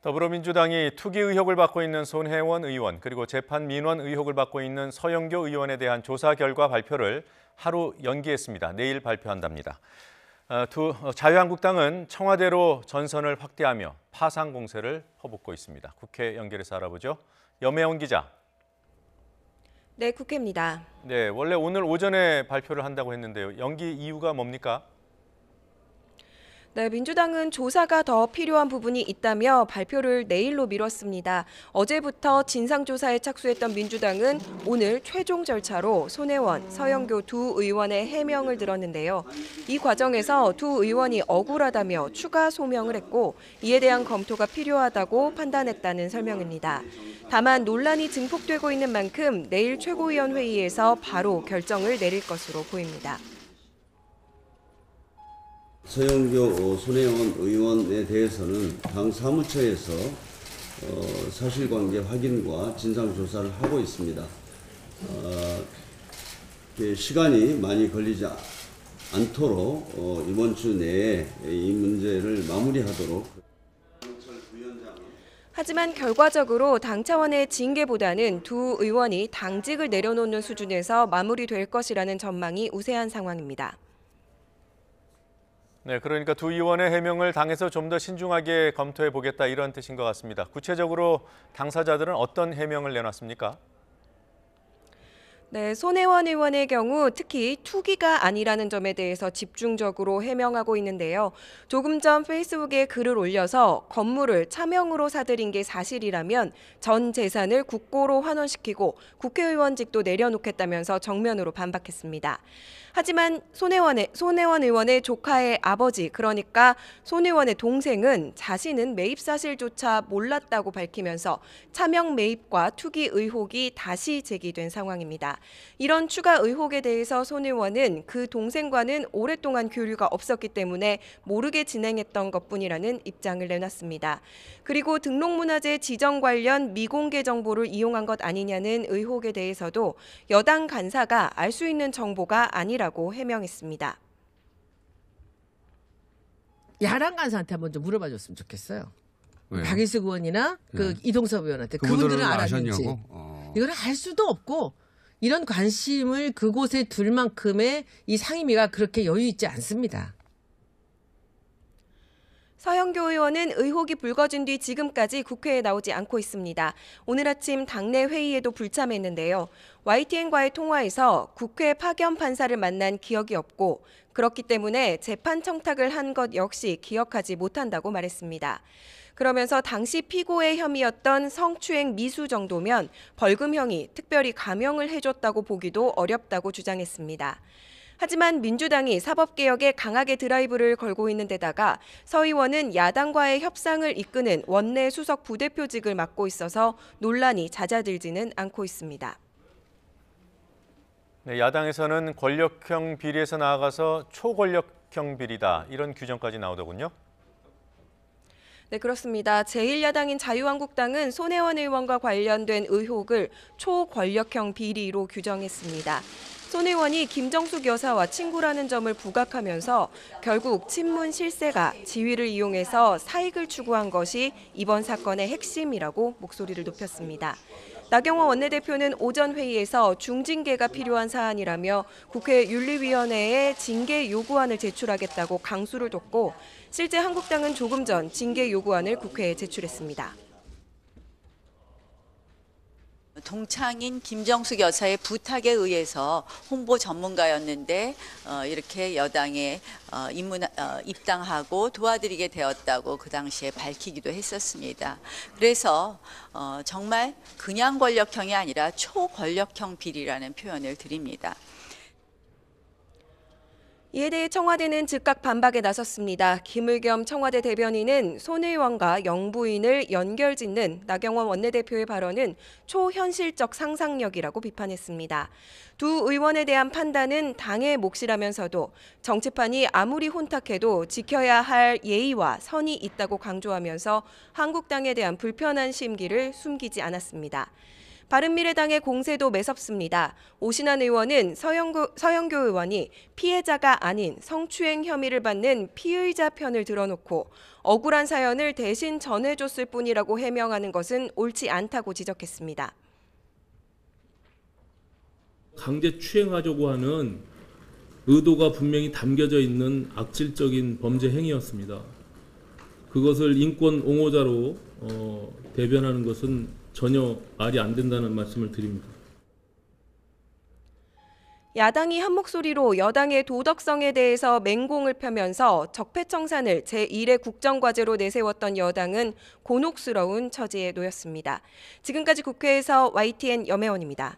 더불어민주당이 투기 의혹을 받고 있는 손혜원 의원 그리고 재판 민원 의혹을 받고 있는 서영교 의원에 대한 조사 결과 발표를 하루 연기했습니다. 내일 발표한답니다. 자유한국당은 청와대로 전선을 확대하며 파상 공세를 퍼붓고 있습니다. 국회 연결해서 알아보죠. 염혜원 기자. 네, 국회입니다. 네, 원래 오늘 오전에 발표를 한다고 했는데요. 연기 이유가 뭡니까? 네, 민주당은 조사가 더 필요한 부분이 있다며 발표를 내일로 미뤘습니다. 어제부터 진상조사에 착수했던 민주당은 오늘 최종 절차로 손혜원, 서영교 두 의원의 해명을 들었는데요. 이 과정에서 두 의원이 억울하다며 추가 소명을 했고 이에 대한 검토가 필요하다고 판단했다는 설명입니다. 다만 논란이 증폭되고 있는 만큼 내일 최고위원 회의에서 바로 결정을 내릴 것으로 보입니다. 서영교, 손혜원 의원에 대해서는 당 사무처에서 사실관계 확인과 진상조사를 하고 있습니다. 시간이 많이 걸리지 않도록 이번 주 내에 이 문제를 마무리하도록. 하지만 결과적으로 당 차원의 징계보다는 두 의원이 당직을 내려놓는 수준에서 마무리될 것이라는 전망이 우세한 상황입니다. 네, 그러니까 두 의원의 해명을 당에서 좀 더 신중하게 검토해 보겠다 이런 뜻인 것 같습니다. 구체적으로 당사자들은 어떤 해명을 내놨습니까? 네, 손혜원 의원의 경우 특히 투기가 아니라는 점에 대해서 집중적으로 해명하고 있는데요. 조금 전 페이스북에 글을 올려서 건물을 차명으로 사들인 게 사실이라면 전 재산을 국고로 환원시키고 국회의원직도 내려놓겠다면서 정면으로 반박했습니다. 하지만 손혜원 의원의 조카의 아버지, 그러니까 손 의원의 동생은 자신은 매입 사실조차 몰랐다고 밝히면서 차명 매입과 투기 의혹이 다시 제기된 상황입니다. 이런 추가 의혹에 대해서 손 의원은 그 동생과는 오랫동안 교류가 없었기 때문에 모르게 진행했던 것뿐이라는 입장을 내놨습니다. 그리고 등록문화재 지정 관련 미공개 정보를 이용한 것 아니냐는 의혹에 대해서도 여당 간사가 알 수 있는 정보가 아니라고 해명했습니다. 야당 간사한테 한번 좀 물어봐 줬으면 좋겠어요. 왜요? 박일수 의원이나 네. 이동섭 의원한테 그분들은 그분들은 알았는지. 이걸 알 수도 없고 이런 관심을 그곳에 둘 만큼의 이 상임위가 그렇게 여유 있지 않습니다. 서영교 의원은 의혹이 불거진 뒤 지금까지 국회에 나오지 않고 있습니다. 오늘 아침 당내 회의에도 불참했는데요. YTN과의 통화에서 국회 파견 판사를 만난 기억이 없고 그렇기 때문에 재판 청탁을 한 것 역시 기억하지 못한다고 말했습니다. 그러면서 당시 피고의 혐의였던 성추행 미수 정도면 벌금형이 특별히 감형을 해줬다고 보기도 어렵다고 주장했습니다. 하지만 민주당이 사법개혁에 강하게 드라이브를 걸고 있는 데다가 서 의원은 야당과의 협상을 이끄는 원내 수석 부대표직을 맡고 있어서 논란이 잦아들지는 않고 있습니다. 네, 야당에서는 권력형 비리에서 나아가서 초권력형 비리다 이런 규정까지 나오더군요. 네, 그렇습니다. 제1야당인 자유한국당은 손혜원 의원과 관련된 의혹을 초권력형 비리로 규정했습니다. 손 의원이 김정숙 여사와 친구라는 점을 부각하면서 결국 친문 실세가 지위를 이용해서 사익을 추구한 것이 이번 사건의 핵심이라고 목소리를 높였습니다. 나경원 원내대표는 오전 회의에서 중징계가 필요한 사안이라며 국회 윤리위원회에 징계 요구안을 제출하겠다고 강수를 뒀고 실제 한국당은 조금 전 징계 요구안을 국회에 제출했습니다. 동창인 김정숙 여사의 부탁에 의해서 홍보 전문가였는데 이렇게 여당에 입당하고 도와드리게 되었다고 그 당시에 밝히기도 했었습니다. 그래서 정말 그냥 권력형이 아니라 초권력형 비리라는 표현을 드립니다. 이에 대해 청와대는 즉각 반박에 나섰습니다. 김의겸 청와대 대변인은 손 의원과 영부인을 연결짓는 나경원 원내대표의 발언은 초현실적 상상력이라고 비판했습니다. 두 의원에 대한 판단은 당의 몫이라면서도 정치판이 아무리 혼탁해도 지켜야 할 예의와 선이 있다고 강조하면서 한국당에 대한 불편한 심기를 숨기지 않았습니다. 바른미래당의 공세도 매섭습니다. 오신환 의원은 서영교 의원이 피해자가 아닌 성추행 혐의를 받는 피의자 편을 들어놓고 억울한 사연을 대신 전해줬을 뿐이라고 해명하는 것은 옳지 않다고 지적했습니다. 강제 추행하려고 하는 의도가 분명히 담겨져 있는 악질적인 범죄 행위였습니다. 그것을 인권 옹호자로 대변하는 것은 전혀 말이 안 된다는 말씀을 드립니다. 야당이 한 목소리로 여당의 도덕성에 대해서 맹공을 펴면서 적폐청산을 제1의 국정과제로 내세웠던 여당은 곤혹스러운 처지에 놓였습니다. 지금까지 국회에서 YTN 염혜원입니다.